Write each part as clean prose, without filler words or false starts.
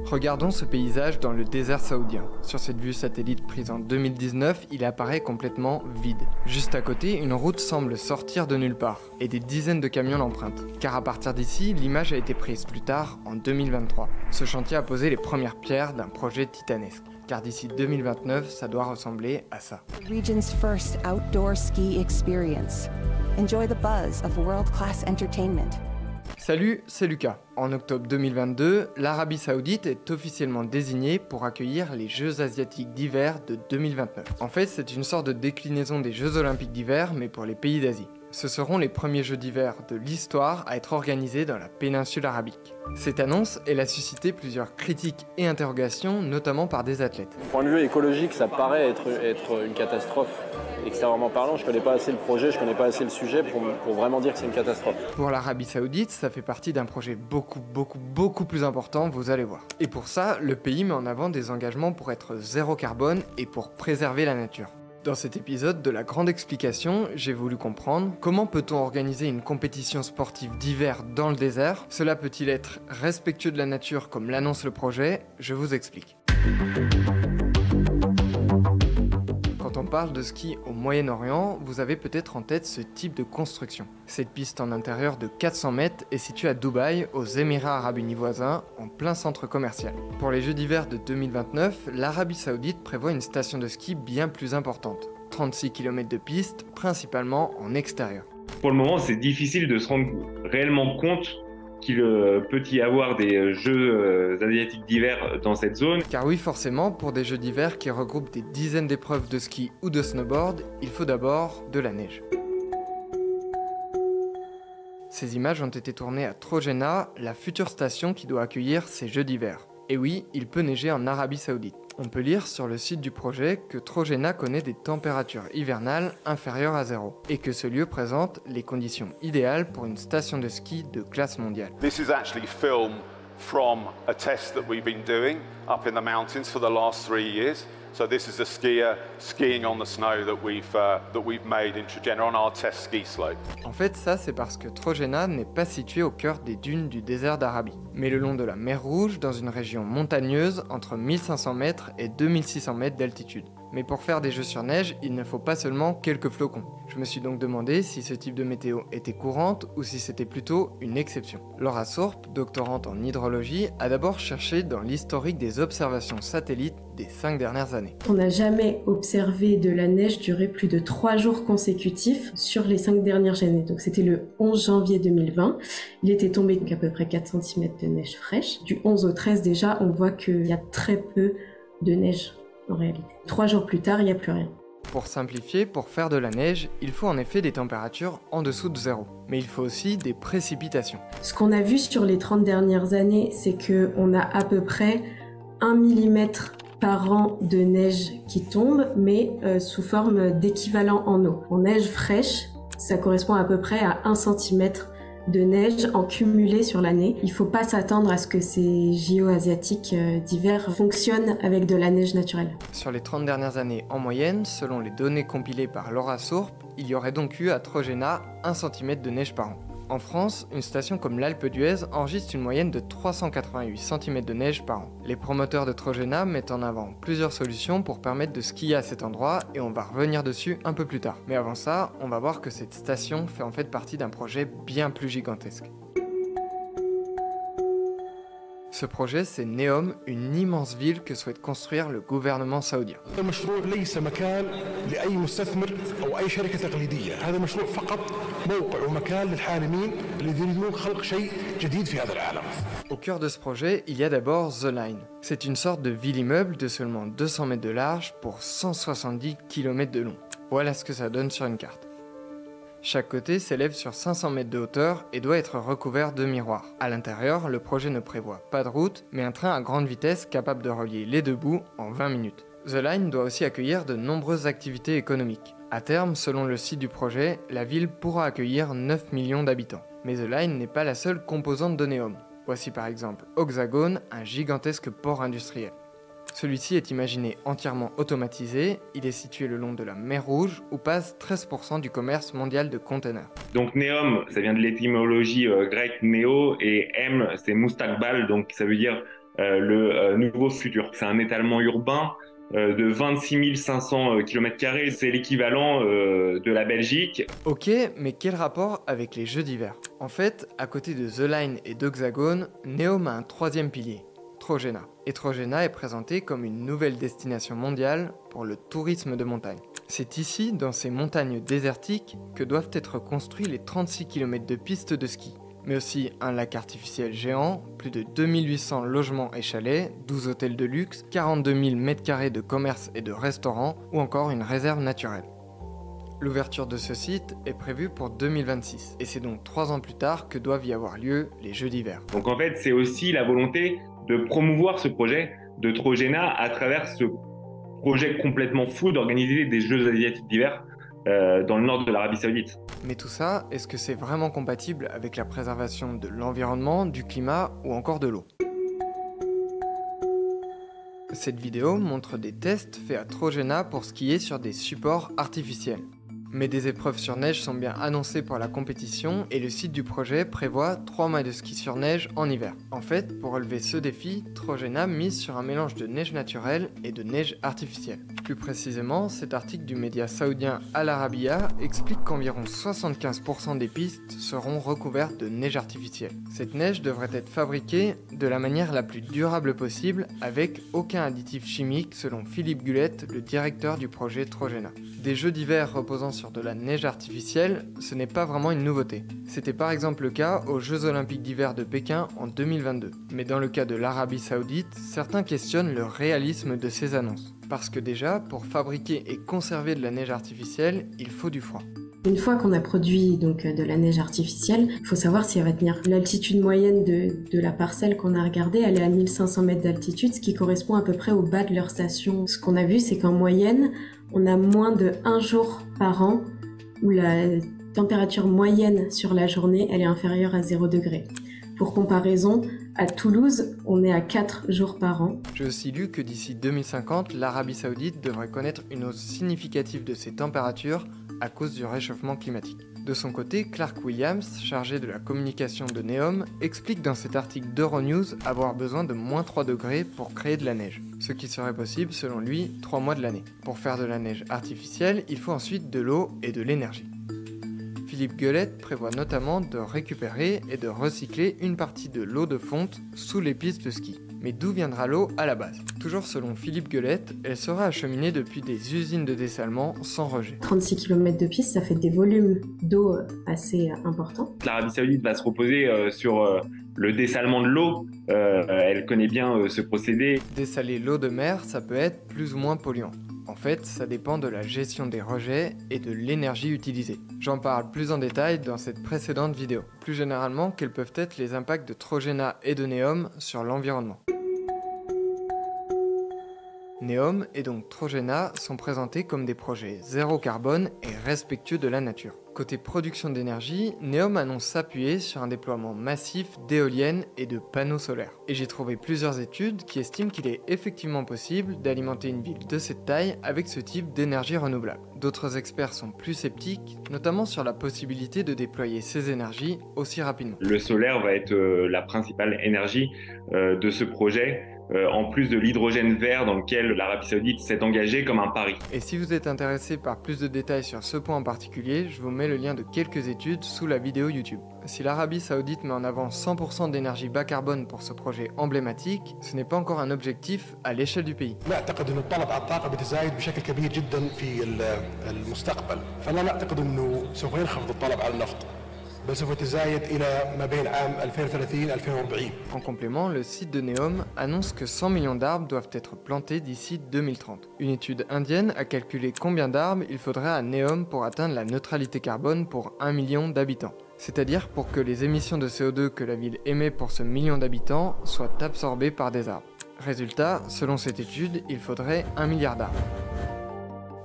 Regardons ce paysage dans le désert saoudien. Sur cette vue satellite prise en 2019, il apparaît complètement vide. Juste à côté, une route semble sortir de nulle part, et des dizaines de camions l'empruntent. Car à partir d'ici, l'image a été prise plus tard, en 2023. Ce chantier a posé les premières pierres d'un projet titanesque. Car d'ici 2029, ça doit ressembler à ça. The region's first outdoor ski experience. Enjoy the buzz of world-class entertainment. Salut, c'est Lucas. En octobre 2022, l'Arabie Saoudite est officiellement désignée pour accueillir les Jeux Asiatiques d'hiver de 2029. En fait, c'est une sorte de déclinaison des Jeux Olympiques d'hiver, mais pour les pays d'Asie. Ce seront les premiers Jeux d'hiver de l'histoire à être organisés dans la péninsule arabique. Cette annonce, elle a suscité plusieurs critiques et interrogations, notamment par des athlètes. Du point de vue écologique, ça paraît être une catastrophe. Extérieurement parlant, je ne connais pas assez le projet, je ne connais pas assez le sujet pour vraiment dire que c'est une catastrophe. Pour l'Arabie Saoudite, ça fait partie d'un projet beaucoup plus important, vous allez voir. Et pour ça, le pays met en avant des engagements pour être zéro carbone et pour préserver la nature. Dans cet épisode de la grande explication, j'ai voulu comprendre comment peut-on organiser une compétition sportive d'hiver dans le désert. Cela peut-il être respectueux de la nature comme l'annonce le projet? Je vous explique. Quand on parle de ski au Moyen-Orient, vous avez peut-être en tête ce type de construction. Cette piste en intérieur de 400 mètres est située à Dubaï, aux Émirats Arabes Unis voisins, en plein centre commercial. Pour les Jeux d'hiver de 2029, l'Arabie Saoudite prévoit une station de ski bien plus importante. 36 km de piste, principalement en extérieur. Pour le moment, c'est difficile de se rendre réellement compte qu'il peut y avoir des Jeux asiatiques d'hiver dans cette zone. Car oui, forcément, pour des Jeux d'hiver qui regroupent des dizaines d'épreuves de ski ou de snowboard, il faut d'abord de la neige. Ces images ont été tournées à Trojena, la future station qui doit accueillir ces Jeux d'hiver. Et oui, il peut neiger en Arabie Saoudite. On peut lire sur le site du projet que Trojena connaît des températures hivernales inférieures à 0 et que ce lieu présente les conditions idéales pour une station de ski de classe mondiale. This is actually film from a test that we've been doing up in the mountains for the last 3 years. So this is a skier skiing on the snow that we've made in Trojena on our test ski slope. En fait, ça c'est parce que Trojena n'est pas situé au cœur des dunes du désert d'Arabie, mais le long de la mer Rouge dans une région montagneuse entre 1500 mètres et 2600 mètres d'altitude. Mais pour faire des jeux sur neige, il ne faut pas seulement quelques flocons. Je me suis donc demandé si ce type de météo était courante ou si c'était plutôt une exception. Laura Sourp, doctorante en hydrologie, a d'abord cherché dans l'historique des observations satellites des 5 dernières années. On n'a jamais observé de la neige durer plus de 3 jours consécutifs sur les 5 dernières années. Donc c'était le 11 janvier 2020. Il était tombé à peu près 4 cm de neige fraîche. Du 11 au 13 déjà, on voit qu'il y a très peu de neige en réalité. 3 jours plus tard, il n'y a plus rien. Pour simplifier, pour faire de la neige, il faut en effet des températures en dessous de 0. Mais il faut aussi des précipitations. Ce qu'on a vu sur les 30 dernières années, c'est qu'on a à peu près 1 mm par an de neige qui tombe, mais sous forme d'équivalent en eau. En neige fraîche, ça correspond à peu près à 1 cm de neige en cumulé sur l'année. Il ne faut pas s'attendre à ce que ces JO asiatiques d'hiver fonctionnent avec de la neige naturelle. Sur les 30 dernières années en moyenne, selon les données compilées par Laura Sourp, il y aurait donc eu à Trojena 1 cm de neige par an. En France, une station comme l'Alpe d'Huez enregistre une moyenne de 388 cm de neige par an. Les promoteurs de Trojena mettent en avant plusieurs solutions pour permettre de skier à cet endroit et on va revenir dessus un peu plus tard. Mais avant ça, on va voir que cette station fait en fait partie d'un projet bien plus gigantesque. Ce projet, c'est Neom, une immense ville que souhaite construire le gouvernement saoudien. Au cœur de ce projet, il y a d'abord The Line. C'est une sorte de ville-immeuble de seulement 200 mètres de large pour 170 km de long. Voilà ce que ça donne sur une carte. Chaque côté s'élève sur 500 mètres de hauteur et doit être recouvert de miroirs. À l'intérieur, le projet ne prévoit pas de route, mais un train à grande vitesse capable de relier les deux bouts en 20 minutes. The Line doit aussi accueillir de nombreuses activités économiques. À terme, selon le site du projet, la ville pourra accueillir 9 millions d'habitants. Mais The Line n'est pas la seule composante de Neom. Voici par exemple Oxagon, un gigantesque port industriel. Celui-ci est imaginé entièrement automatisé, il est situé le long de la mer Rouge où passe 13% du commerce mondial de containers. Donc Neom, ça vient de l'étymologie grecque néo et M c'est Moustakbal, donc ça veut dire le nouveau futur. C'est un étalement urbain de 26 500 km², c'est l'équivalent de la Belgique. Ok, mais quel rapport avec les jeux d'hiver? En fait, à côté de The Line et d'Hexagone, Neom a un troisième pilier, Trojena. Et Trojena est présenté comme une nouvelle destination mondiale pour le tourisme de montagne. C'est ici, dans ces montagnes désertiques, que doivent être construits les 36 km de pistes de ski, mais aussi un lac artificiel géant, plus de 2800 logements et chalets, 12 hôtels de luxe, 42 000 m² de commerces et de restaurants, ou encore une réserve naturelle. L'ouverture de ce site est prévue pour 2026, et c'est donc 3 ans plus tard que doivent y avoir lieu les Jeux d'hiver. Donc en fait, c'est aussi la volonté de promouvoir ce projet de Trojena à travers ce projet complètement fou d'organiser des Jeux asiatiques d'hiver dans le nord de l'Arabie Saoudite. Mais tout ça, est-ce que c'est vraiment compatible avec la préservation de l'environnement, du climat ou encore de l'eau? Cette vidéo montre des tests faits à Trojena pour skier sur des supports artificiels. Mais des épreuves sur neige sont bien annoncées pour la compétition et le site du projet prévoit 3 mois de ski sur neige en hiver. En fait, pour relever ce défi, Trojena mise sur un mélange de neige naturelle et de neige artificielle. Plus précisément, cet article du média saoudien Al Arabiya explique qu'environ 75% des pistes seront recouvertes de neige artificielle. Cette neige devrait être fabriquée de la manière la plus durable possible avec aucun additif chimique selon Philippe Gulette, le directeur du projet Trojena. Des jeux d'hiver reposant sur de la neige artificielle, ce n'est pas vraiment une nouveauté. C'était par exemple le cas aux Jeux Olympiques d'hiver de Pékin en 2022. Mais dans le cas de l'Arabie Saoudite, certains questionnent le réalisme de ces annonces. Parce que déjà, pour fabriquer et conserver de la neige artificielle, il faut du froid. Une fois qu'on a produit donc de la neige artificielle, il faut savoir si elle va tenir. L'altitude moyenne de la parcelle qu'on a regardée, elle est à 1500 mètres d'altitude, ce qui correspond à peu près au bas de leur station. Ce qu'on a vu, c'est qu'en moyenne, on a moins de 1 jour par an où la température moyenne sur la journée, elle est inférieure à 0 degré. Pour comparaison, à Toulouse, on est à 4 jours par an. J'ai aussi lu que d'ici 2050, l'Arabie Saoudite devrait connaître une hausse significative de ses températures à cause du réchauffement climatique. De son côté, Clark Williams, chargé de la communication de Neom, explique dans cet article d'Euronews avoir besoin de moins 3 degrés pour créer de la neige, ce qui serait possible selon lui 3 mois de l'année. Pour faire de la neige artificielle, il faut ensuite de l'eau et de l'énergie. Philippe Gulette prévoit notamment de récupérer et de recycler une partie de l'eau de fonte sous les pistes de ski. Mais d'où viendra l'eau à la base? Toujours selon Philippe Gulette, elle sera acheminée depuis des usines de dessalement sans rejet. 36 km de piste, ça fait des volumes d'eau assez importants. L'Arabie Saoudite va se reposer sur le dessalement de l'eau. Elle connaît bien ce procédé. Dessaler l'eau de mer, ça peut être plus ou moins polluant. En fait, ça dépend de la gestion des rejets et de l'énergie utilisée. J'en parle plus en détail dans cette précédente vidéo. Plus généralement, quels peuvent être les impacts de Trojena et de Neom sur l'environnement. Neom et donc Trojena sont présentés comme des projets zéro carbone et respectueux de la nature. Côté production d'énergie, Neom annonce s'appuyer sur un déploiement massif d'éoliennes et de panneaux solaires. Et j'ai trouvé plusieurs études qui estiment qu'il est effectivement possible d'alimenter une ville de cette taille avec ce type d'énergie renouvelable. D'autres experts sont plus sceptiques, notamment sur la possibilité de déployer ces énergies aussi rapidement. Le solaire va être la principale énergie de ce projet. En plus de l'hydrogène vert dans lequel l'Arabie Saoudite s'est engagée comme un pari. Et si vous êtes intéressé par plus de détails sur ce point en particulier, je vous mets le lien de quelques études sous la vidéo YouTube. Si l'Arabie Saoudite met en avant 100% d'énergie bas carbone pour ce projet emblématique, ce n'est pas encore un objectif à l'échelle du pays. En complément, le site de Neom annonce que 100 millions d'arbres doivent être plantés d'ici 2030. Une étude indienne a calculé combien d'arbres il faudrait à Neom pour atteindre la neutralité carbone pour 1 million d'habitants. C'est-à-dire pour que les émissions de CO2 que la ville émet pour ce million d'habitants soient absorbées par des arbres. Résultat, selon cette étude, il faudrait 1 milliard d'arbres.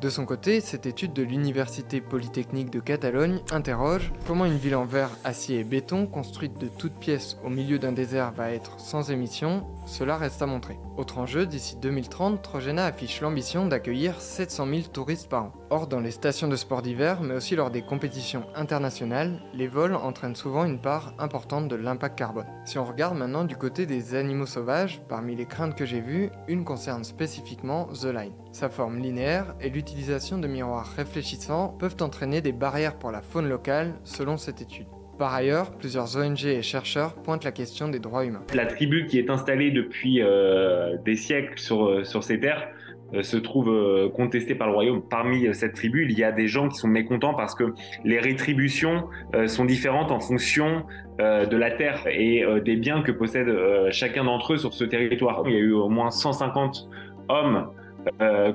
De son côté, cette étude de l'Université Polytechnique de Catalogne interroge comment une ville en verre, acier et béton construite de toutes pièces au milieu d'un désert va être sans émissions. Cela reste à montrer. Autre enjeu, d'ici 2030, Trojena affiche l'ambition d'accueillir 700 000 touristes par an. Or, dans les stations de sport d'hiver, mais aussi lors des compétitions internationales, les vols entraînent souvent une part importante de l'impact carbone. Si on regarde maintenant du côté des animaux sauvages, parmi les craintes que j'ai vues, une concerne spécifiquement The Line. Sa forme linéaire et l'utilisation de miroirs réfléchissants peuvent entraîner des barrières pour la faune locale, selon cette étude. Par ailleurs, plusieurs ONG et chercheurs pointent la question des droits humains. La tribu qui est installée depuis des siècles sur ces terres se trouve contestée par le royaume. Parmi cette tribu, il y a des gens qui sont mécontents parce que les rétributions sont différentes en fonction de la terre et des biens que possède chacun d'entre eux sur ce territoire. Il y a eu au moins 150 hommes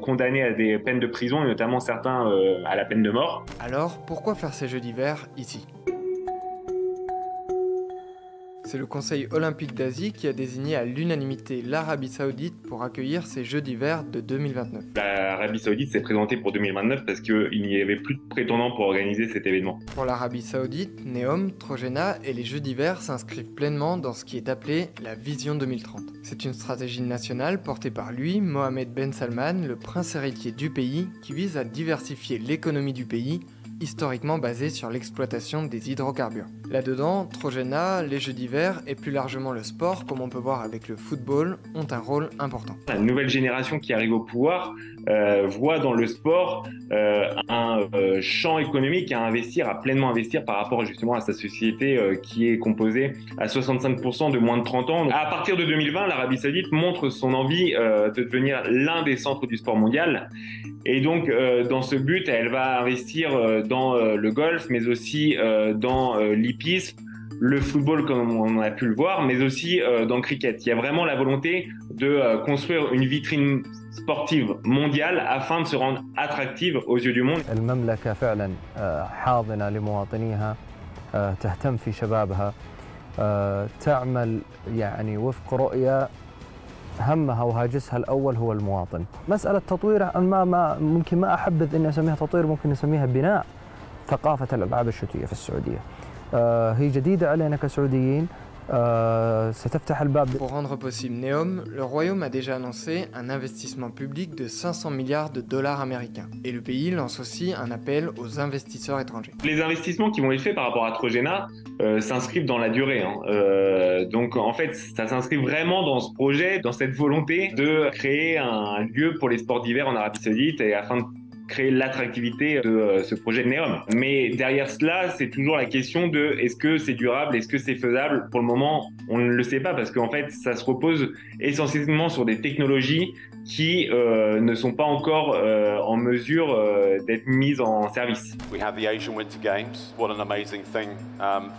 condamnés à des peines de prison, et notamment certains à la peine de mort. Alors, pourquoi faire ces Jeux d'hiver ici ? C'est le Conseil olympique d'Asie qui a désigné à l'unanimité l'Arabie Saoudite pour accueillir ces Jeux d'hiver de 2029. L'Arabie Saoudite s'est présentée pour 2029 parce qu'il n'y avait plus de prétendants pour organiser cet événement. Pour l'Arabie Saoudite, Neom, Trojena et les Jeux d'hiver s'inscrivent pleinement dans ce qui est appelé la Vision 2030. C'est une stratégie nationale portée par lui, Mohammed Ben Salman, le prince héritier du pays, qui vise à diversifier l'économie du pays, historiquement basée sur l'exploitation des hydrocarbures. Là-dedans, Trojena, les Jeux d'hiver et plus largement le sport, comme on peut voir avec le football, ont un rôle important. La nouvelle génération qui arrive au pouvoir voit dans le sport un champ économique à investir, à pleinement investir par rapport justement à sa société qui est composée à 65% de moins de 30 ans. À partir de 2020, l'Arabie Saoudite montre son envie de devenir l'un des centres du sport mondial. Et donc, dans ce but, elle va investir dans le golf, mais aussi dans l'hippisme, le football comme on a pu le voir, mais aussi dans le cricket. Il y a vraiment la volonté de construire une vitrine sportive mondiale afin de se rendre attractive aux yeux du monde. المملكة فعلا حاضنة لمواطنيها تهتم في شبابها تعمل يعني وفق رؤية همها وهاجسها الأول هو المواطن. مسألة تطوير ما ممكن ما أحبذ إني أسميها تطوير، ممكن نسميها بناء ثقافة الألعاب الشتوية في السعودية. هي جديدة علينا كسعوديين. Pour rendre possible Neom, le royaume a déjà annoncé un investissement public de 500 milliards de dollars américains. Et le pays lance aussi un appel aux investisseurs étrangers. Les investissements qui vont être faits par rapport à Trojena s'inscrivent dans la durée. Donc en fait, ça s'inscrit vraiment dans ce projet, dans cette volonté de créer un lieu pour les sports d'hiver en Arabie Saoudite et afin de créer l'attractivité de ce projet de Neom. Mais derrière cela, c'est toujours la question de est-ce que c'est durable, est-ce que c'est faisable? Pour le moment, on ne le sait pas parce qu'en fait, ça se repose essentiellement sur des technologies qui ne sont pas encore en mesure d'être mises en service. We have the Asian Winter Games. What an amazing thing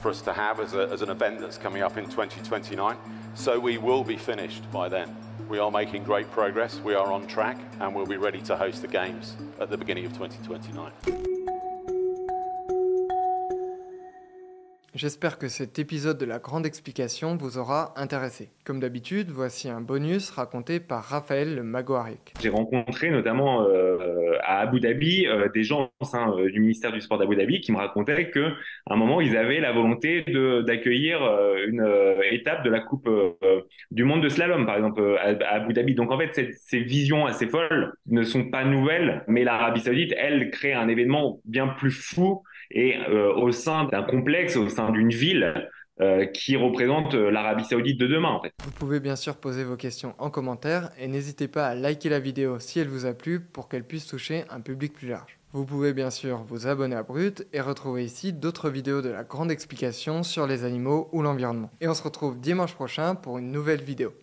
for us to have as an event that's coming up in 2029. So we will be finished by then. We are making great progress, we are on track, and we'll be ready to host the Games at the beginning of 2029. J'espère que cet épisode de la grande explication vous aura intéressé. Comme d'habitude, voici un bonus raconté par Raphaël le Mago Ariek. J'ai rencontré notamment à Abu Dhabi des gens au sein du ministère du Sport d'Abu Dhabi qui me racontaient qu'à un moment, ils avaient la volonté d'accueillir une étape de la Coupe du monde de slalom, par exemple, à Abu Dhabi. Donc en fait, ces visions assez folles ne sont pas nouvelles, mais l'Arabie Saoudite, elle, crée un événement bien plus fou et au sein d'un complexe, au sein d'une ville qui représente l'Arabie Saoudite de demain en fait. Vous pouvez bien sûr poser vos questions en commentaire et n'hésitez pas à liker la vidéo si elle vous a plu pour qu'elle puisse toucher un public plus large. Vous pouvez bien sûr vous abonner à Brut et retrouver ici d'autres vidéos de la grande explication sur les animaux ou l'environnement. Et on se retrouve dimanche prochain pour une nouvelle vidéo.